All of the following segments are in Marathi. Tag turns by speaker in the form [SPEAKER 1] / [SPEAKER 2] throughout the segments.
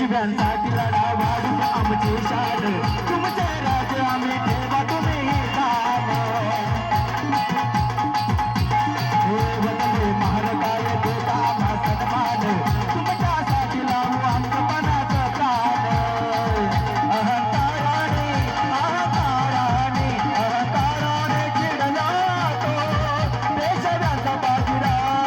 [SPEAKER 1] पेशव्यांसाठी लढा वाढू आमची शान तुमचे राजे आम्ही ठेवा तुम्ही दान हे वतने महाराय देता आम्हा सन्मान तुमच्यासाठी लावू आमचंपणाचं प्राण अहंकाराने अहंकाराने अहंकाराने चिडला तो पेशव्यांचा बाजीराव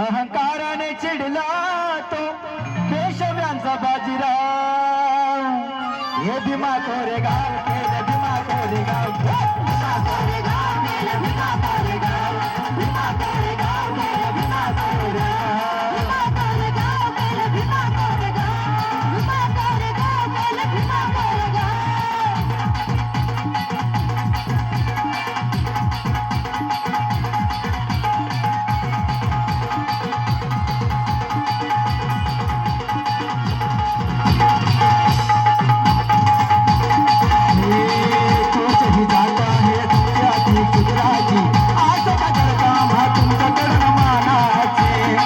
[SPEAKER 1] अहंकाराने चिडला तो पेशव्यांचा बाजीराव हे भीमा कोरेगाव केलं भीमा कोरेगाव